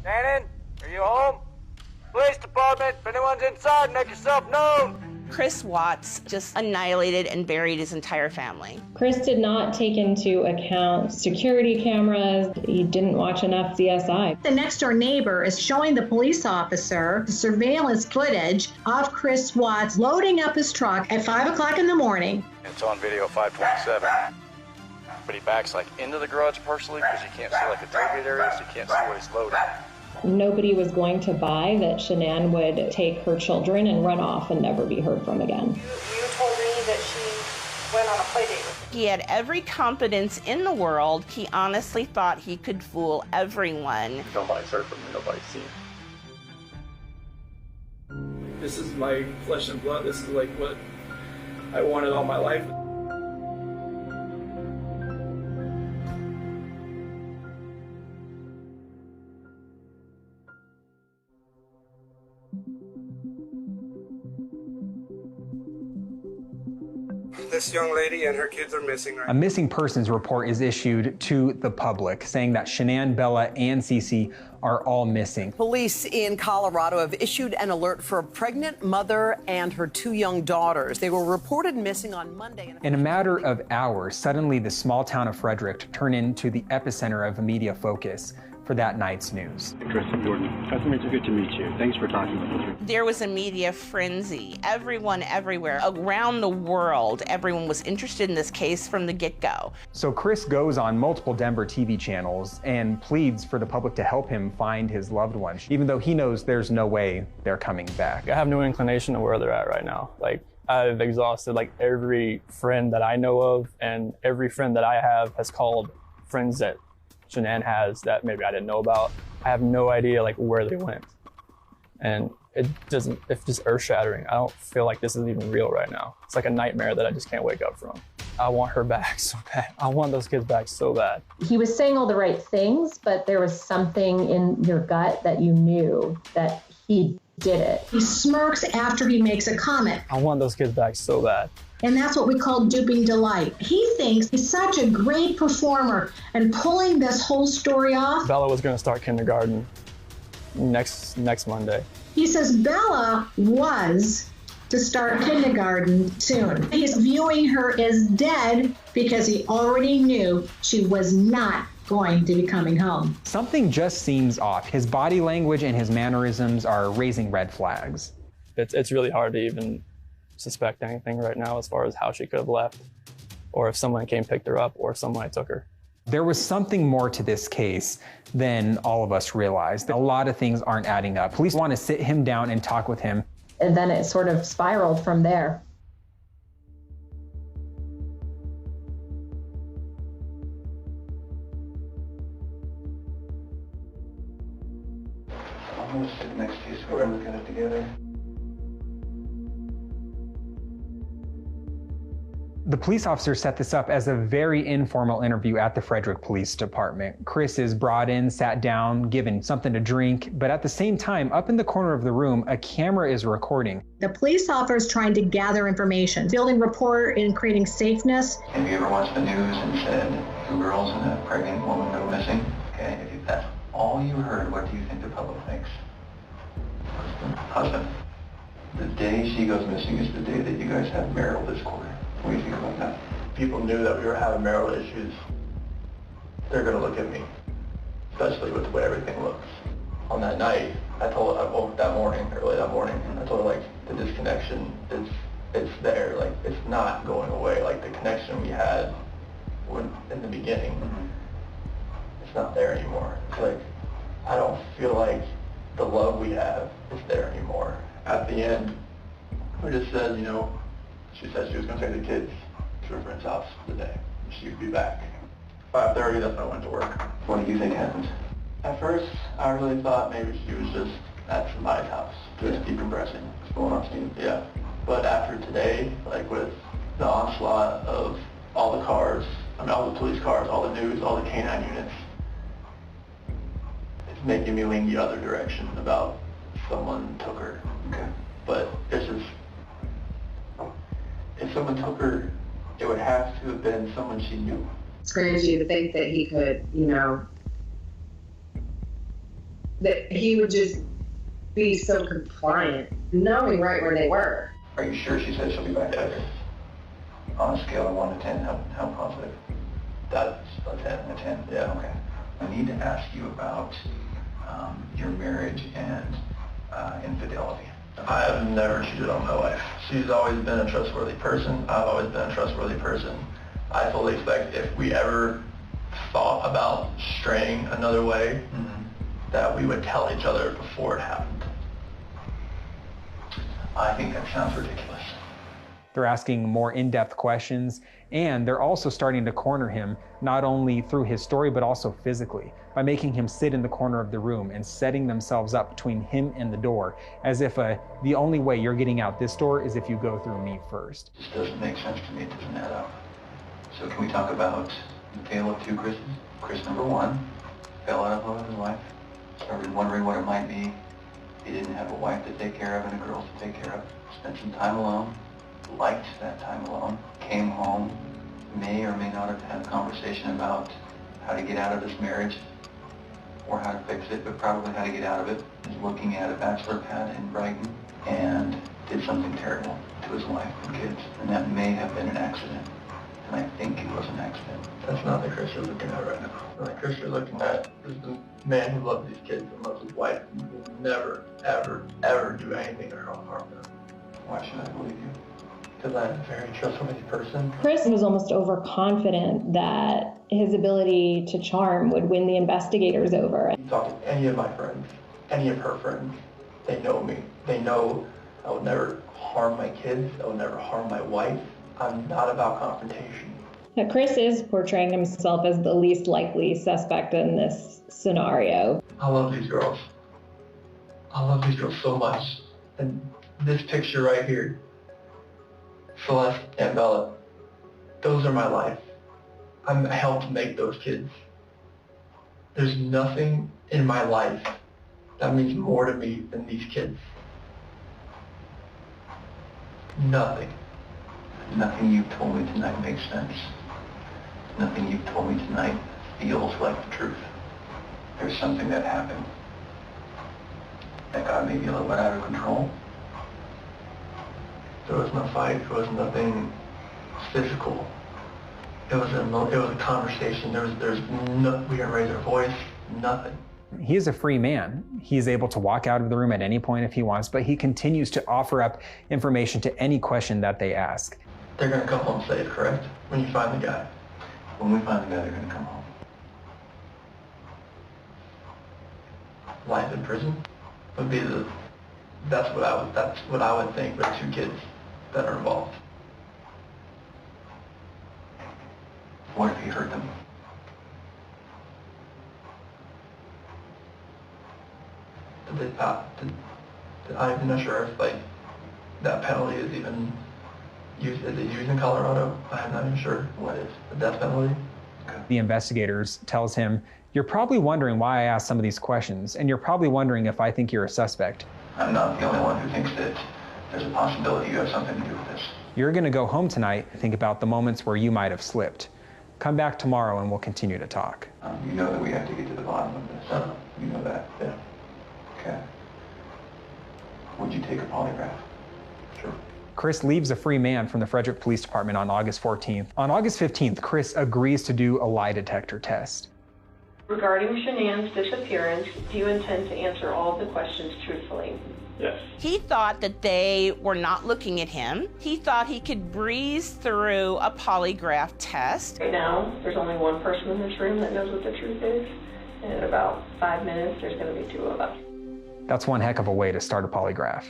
Shannon, are you home? Police department, if anyone's inside, make yourself known. Chris Watts just annihilated and buried his entire family. Chris did not take into account security cameras. He didn't watch enough CSI. The next door neighbor is showing the police officer the surveillance footage of Chris Watts loading up his truck at 5 o'clock in the morning. It's on video 527. But he backs like into the garage partially because you can't see like the tailgate area, so you can't see what he's loading. Nobody was going to buy that Shanann would take her children and run off and never be heard from again. You told me that she went on a play date with He had every confidence in the world. He honestly thought he could fool everyone. Nobody's heard from me, nobody's seen. This is my flesh and blood. This is like what I wanted all my life. This young lady and her kids are missing right now. A missing persons report is issued to the public saying that Shanann, Bella, and Cece are all missing. Police in Colorado have issued an alert for a pregnant mother and her 2 young daughters. They were reported missing on Monday. In a matter of hours, suddenly the small town of Frederick turned into the epicenter of media focus for that night's news. Chris and Jordan, nice to meet you. Good to meet you. Thanks for talking with us. There was a media frenzy. Everyone, everywhere, around the world, everyone was interested in this case from the get-go. So Chris goes on multiple Denver TV channels and pleads for the public to help him find his loved ones, even though he knows there's no way they're coming back. I have no inclination of where they're at right now. Like, I've exhausted like every friend that I know of, and every friend that I have has called friends that Shanann has that maybe I didn't know about. I have no idea like where they went. And it's just earth shattering. I don't feel like this is even real right now. It's like a nightmare that I just can't wake up from. I want her back so bad. I want those kids back so bad. He was saying all the right things, but there was something in your gut that you knew that he did it. He smirks after he makes a comment. I want those kids back so bad. And that's what we call duping delight. He thinks he's such a great performer and pulling this whole story off. Bella was gonna start kindergarten next Monday. He says Bella was to start kindergarten soon. He's viewing her as dead because he already knew she was not going to be coming home. Something just seems off. His body language and his mannerisms are raising red flags. It's really hard to even suspect anything right now as far as how she could have left, or if someone came picked her up, or if someone took her. There was something more to this case than all of us realized. A lot of things aren't adding up. Police want to sit him down and talk with him. And then it sort of spiraled from there. I'm going to sit next to you so we're looking at it together. The police officer set this up as a very informal interview at the Frederick Police Department. Chris is brought in, sat down, given something to drink, but at the same time, up in the corner of the room, a camera is recording. The police officer is trying to gather information, building rapport and creating safeness. Have you ever watched the news and said 2 girls and a pregnant woman go missing? Okay, if that's all you heard, what do you think the public thinks? Husband. The day she goes missing is the day that you guys have marital discord. What do you think about that? People knew that we were having marital issues. They're gonna look at me, especially with the way everything looks. On that night, I woke up that morning, early that morning, and I told her like the disconnection it's there, like it's not going away. Like the connection we had in the beginning, it's not there anymore. It's like I don't feel like the love we have is there anymore. At the end, we just said, you know, she said she was going to take the kids to her friend's house today. She would be back. 5:30, that's when I went to work. What do you think happened? At first, I really thought maybe she was just at somebody's house, just decompressing. What's going on, Steve? Yeah. But after today, like with the onslaught of all the cars, I mean all the police cars, all the news, all the canine units, it's making me lean the other direction about someone took her. Okay. But it's just, if someone took her, it would have to have been someone she knew. It's crazy to think that he could, you know, that he would just be so compliant, knowing right where they were. Are you sure she said she'll be back later? On a scale of 1 to 10, how positive? That's a 10. A 10? Yeah. Okay. I need to ask you about your marriage and infidelity. I have never cheated on my wife. She's always been a trustworthy person. I've always been a trustworthy person. I fully expect if we ever thought about straying another way, that we would tell each other before it happened. I think that sounds ridiculous. They're asking more in-depth questions, and they're also starting to corner him, not only through his story, but also physically, by making him sit in the corner of the room and setting themselves up between him and the door, as if the only way you're getting out this door is if you go through me first. This doesn't make sense to me. It doesn't add up. So can we talk about the tale of two Chris's? Chris number 1 fell out of love with his wife, started wondering what it might be. He didn't have a wife to take care of and a girl to take care of. Spent some time alone, liked that time alone, came home, may or may not have had a conversation about how to get out of this marriage or how to fix it, but probably how to get out of it. He was looking at a bachelor pad in Brighton and did something terrible to his wife and kids, and that may have been an accident. And I think it was an accident. That's not the Chris you're looking at right now. The Chris you're looking at is the man who loves these kids and loves his wife and will never, ever, ever do anything to harm them. Why should I believe you? Because I'm a very trustworthy person. Chris was almost overconfident that his ability to charm would win the investigators over. You talk to any of my friends, any of her friends, they know me. They know I would never harm my kids. I would never harm my wife. I'm not about confrontation. Now, Chris is portraying himself as the least likely suspect in this scenario. I love these girls. I love these girls so much. And this picture right here, Celeste and Bella, those are my life. I helped make those kids. There's nothing in my life that means more to me than these kids. Nothing. Nothing you've told me tonight makes sense. Nothing you've told me tonight feels like the truth. There's something that happened that got maybe a little bit out of control. There was no fight. There was nothing physical. It was a conversation. We didn't raise our voice. Nothing. He is a free man. He's able to walk out of the room at any point if he wants, but he continues to offer up information to any question that they ask. They're going to come home safe, correct? When you find the guy. When we find the guy, they're going to come home. Life in prison would be that's what I would think with 2 kids that are involved. What if he hurt them? I'm not sure if that penalty is even used. Is it used in Colorado? I'm not even sure what is the death penalty. The investigators tells him, "You're probably wondering why I asked some of these questions, and you're probably wondering if I think you're a suspect. I'm not the only one who thinks that there's a possibility you have something to do with this. You're going to go home tonight and think about the moments where you might have slipped. Come back tomorrow and we'll continue to talk." You know that we have to get to the bottom of this. You know that? Yeah. Okay. Would you take a polygraph? Sure. Chris leaves a free man from the Frederick Police Department on August 14th. On August 15th, Chris agrees to do a lie detector test. Regarding Shanann's disappearance, do you intend to answer all of the questions truthfully? Yes. He thought that they were not looking at him. He thought he could breeze through a polygraph test. Right now, there's only one person in this room that knows what the truth is, and in about 5 minutes, there's going to be 2 of us. That's one heck of a way to start a polygraph.